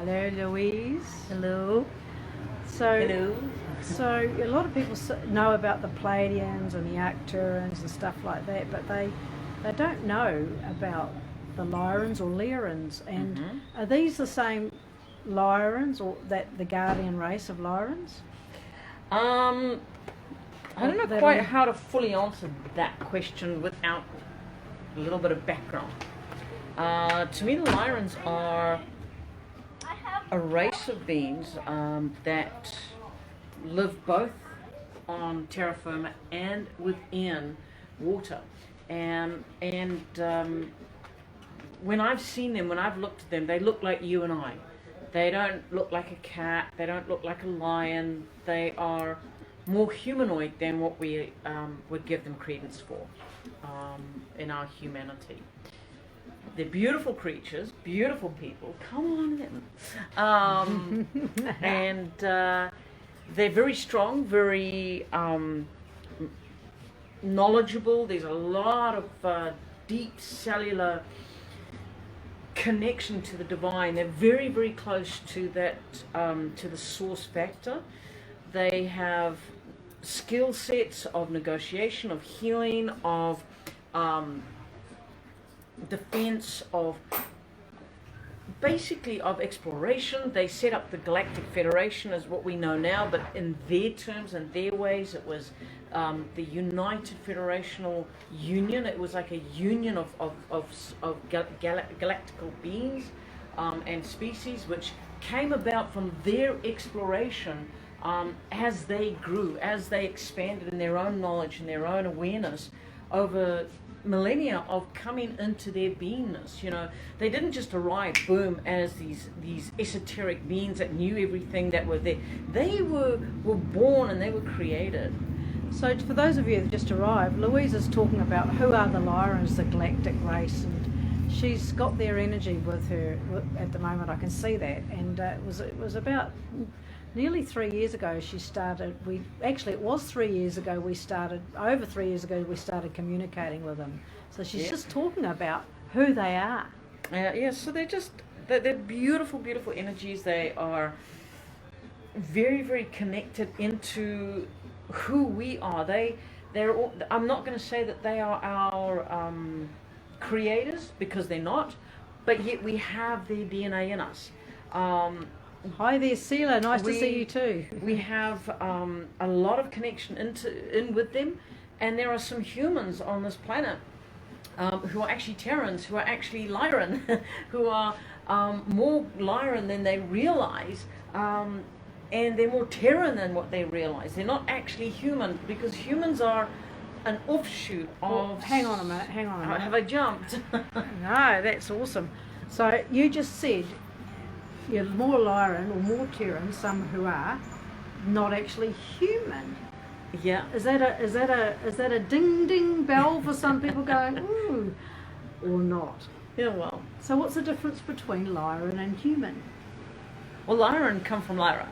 Hello, Louise. Hello. So, Hello. so a lot of people know about the Pleiadians and the Arcturians and stuff like that, but they don't know about the Lyrans or Lyrans. And are these the same Lyrans, or that the guardian race of Lyrans? I don't know quite how to fully answer that question without a little bit of background. To me, the Lyrans are a race of beings that live both on terra firma and within water. And when I've seen them, when I've looked at them, they look like you and I. They don't look like a cat. They don't look like a lion. They are more humanoid than what we would give them credence for in our humanity. They're beautiful creatures, beautiful people. Come on in. And they're very strong, very knowledgeable. There's a lot of deep cellular connection to the divine. They're very, very close to that, to the source factor. They have skill sets of negotiation, of healing, of defense, of basically of exploration. They set up the Galactic Federation as what we know now, but in their terms and their ways, it was the United Federational Union. It was like a union of galactical beings and species, which came about from their exploration as they grew, as they expanded in their own knowledge and their own awareness over millennia of coming into their beingness. You know, they didn't just arrive, boom, as these esoteric beings that knew everything that were there. They were born and they were created. So for those of you that just arrived, Louise is talking about who are the Lyrans, the galactic race, and she's got their energy with her at the moment. I can see that, and it was about nearly 3 years ago she started. It was 3 years ago we started. Over 3 years ago we started communicating with them. So she's just talking about who they are. So they're beautiful, beautiful energies. They are very, very connected into who we are. They're all, I'm not going to say that they are our creators, because they're not, but yet we have their DNA in us. Hi there, Sela. Nice to see you too. We have a lot of connection in with them, and there are some humans on this planet who are actually Terrans, who are actually Lyran, who are more Lyran than they realize, and they're more Terran than what they realize. They're not actually human, because humans are an offshoot of... Hang on a minute. Have I jumped? No, that's awesome. So you just said you're more Lyran or more Terran, some who are not actually human. Yeah. Is that a ding ding bell for some people going ooh, or not? Yeah, well. So what's the difference between Lyran and human? Well, Lyran come from Lyra.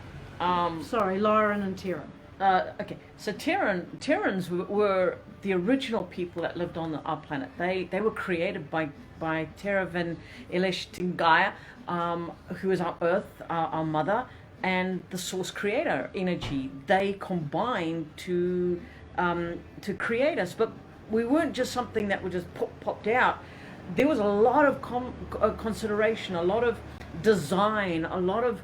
Sorry, Lyran and Terran. Okay, so Terrans were the original people that lived on our planet. They were created by Teravan Eleshtingaya, who is our Earth, our mother, and the Source Creator energy. They combined to create us, but we weren't just something that would just popped out. There was a lot of consideration, a lot of design, a lot of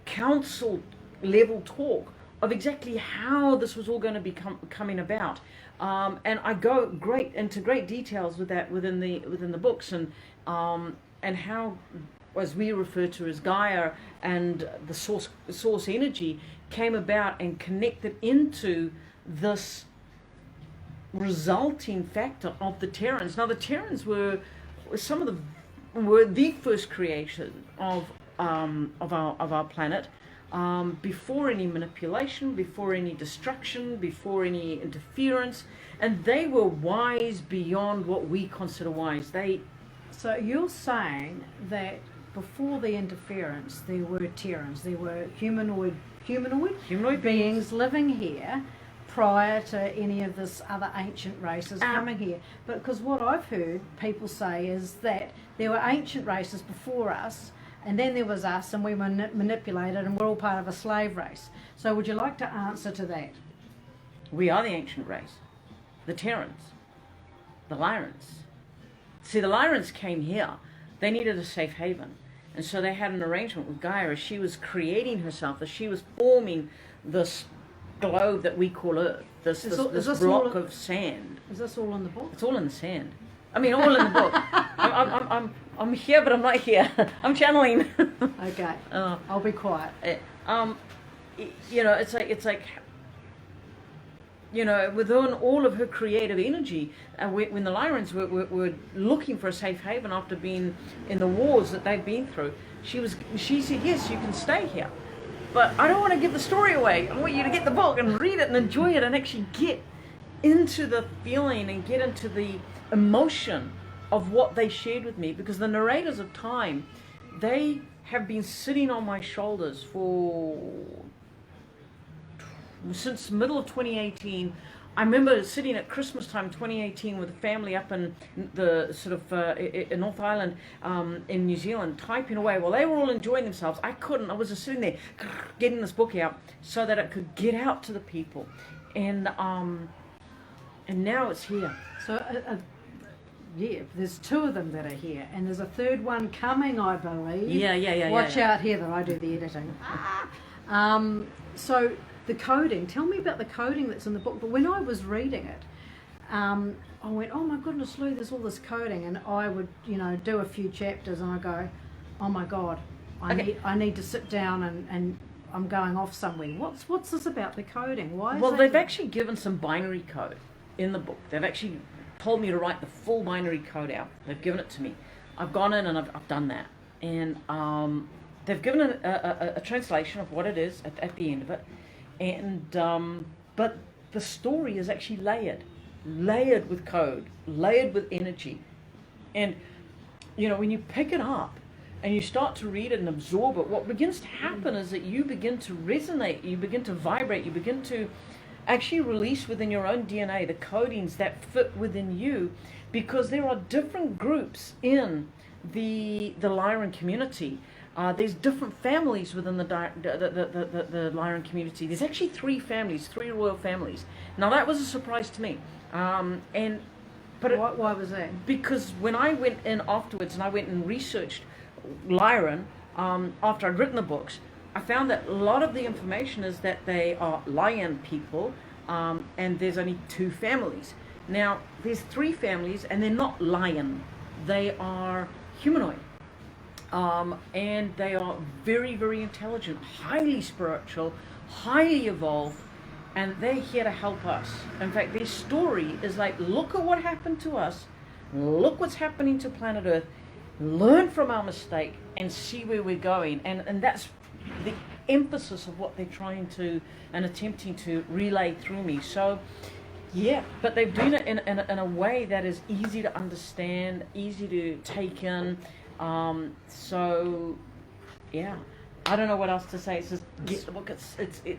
council level talk of exactly how this was all going to be coming about, and I go into great details with that within the books, and how, as we refer to as Gaia and the source energy, came about and connected into this resulting factor of the Terrans. Now the Terrans were the first creation of our planet, before any manipulation, before any destruction, before any interference, and they were wise beyond what we consider wise. So you're saying that before the interference there were Terrans, there were humanoid beings living here, prior to any of this other ancient races coming here. But because what I've heard people say is that there were ancient races before us, and then there was us, and we were manipulated, and we're all part of a slave race. So would you like to answer to that? We are the ancient race. The Terrans. The Lyrans. See, the Lyrans came here. They needed a safe haven. And so they had an arrangement with Gaia as she was creating herself, as she was forming this globe that we call Earth, this block of sand. Is this all in the book? It's all in the sand. I mean, all in the book. I'm here, but I'm not here. I'm channeling. Okay. I'll be quiet. You know, it's like. You know, within all of her creative energy, when the Lyrans were looking for a safe haven after being in the wars that they've been through, she said, yes, you can stay here. But I don't want to give the story away. I want you to get the book and read it and enjoy it and actually get into the feeling and get into the emotion of what they shared with me. Because the narrators of time, they have been sitting on my shoulders since middle of 2018. I remember sitting at Christmas time 2018 with a family up in the sort of in North Island in New Zealand, typing away while they were all enjoying themselves. I couldn't. I was just sitting there getting this book out so that it could get out to the people, and now it's here. So yeah, there's two of them that are here, and there's a third one coming, I believe. Yeah. Watch out here that I do the editing. So the coding, tell me about the coding that's in the book. But when I was reading it, I went, oh my goodness, Lou, there's all this coding, and I would, do a few chapters, and I go, oh my God, I need to sit down and I'm going off somewhere. What's this about the coding? Why? Well, they've actually given some binary code in the book. They've actually told me to write the full binary code out. They've given it to me. I've gone in and I've done that, and they've given a translation of what it is at the end of it. And but the story is actually layered with code, layered with energy. And when you pick it up and you start to read it and absorb it, what begins to happen is that you begin to resonate, you begin to vibrate, you begin to actually release within your own DNA the codings that fit within you, because there are different groups in the Lyran community. There's different families within the Lyran community. There's actually 3 families, 3 royal families. Now that was a surprise to me. But why was that? Because when I went in afterwards and I went and researched Lyran after I'd written the books, I found that a lot of the information is that they are Lion people, and there's only 2 families. Now there's 3 families, and they're not lion. They are humanoid. And they are very, very intelligent, highly spiritual, highly evolved, and they're here to help us. In fact, their story is like, look at what happened to us, look what's happening to planet Earth, learn from our mistake, and see where we're going. And that's the emphasis of what they're trying to and attempting to relay through me. So, yeah, but they've done it in a way that is easy to understand, easy to take in. So, yeah, I don't know what else to say. It's just get the book.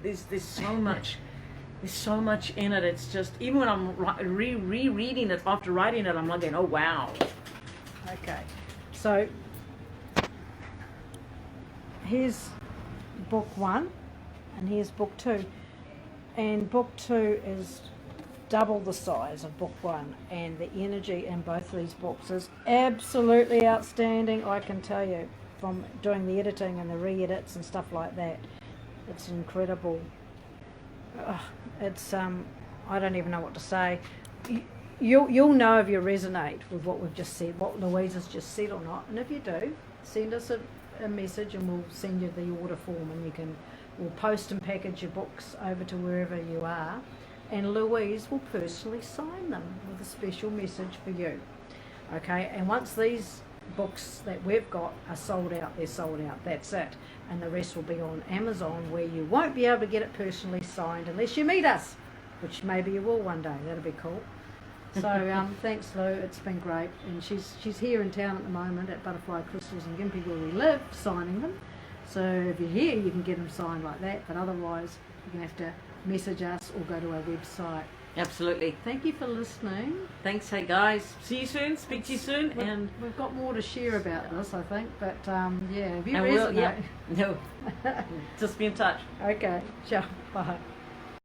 There's so much in it. It's just, even when I'm rereading it after writing it, I'm like, oh wow. Okay, so here's book 1, and here's book 2, and book 2 is double the size of book 1, and the energy in both of these books is absolutely outstanding. I can tell you, from doing the editing and the re-edits and stuff like that, it's incredible. It's I don't even know what to say. You'll know if you resonate with what we've just said, what Louise has just said or not, and if you do, send us a message and we'll send you the order form, and we'll post and package your books over to wherever you are. And Louise will personally sign them with a special message for you. Okay, and once these books that we've got are sold out, they're sold out, that's it. And the rest will be on Amazon, where you won't be able to get it personally signed unless you meet us, which maybe you will one day. That'll be cool. So thanks, Lou, it's been great. And she's here in town at the moment at Butterfly Crystals in Gympie, where we live, signing them. So if you're here, you can get them signed like that, but otherwise you're going to have to message us or go to our website. Absolutely. Thank you for listening. Thanks. Hey guys, see you soon. Speak to you soon. And we've got more to share about this, I think. But yeah, if you and resonate, no, just be in touch. Okay, ciao, bye.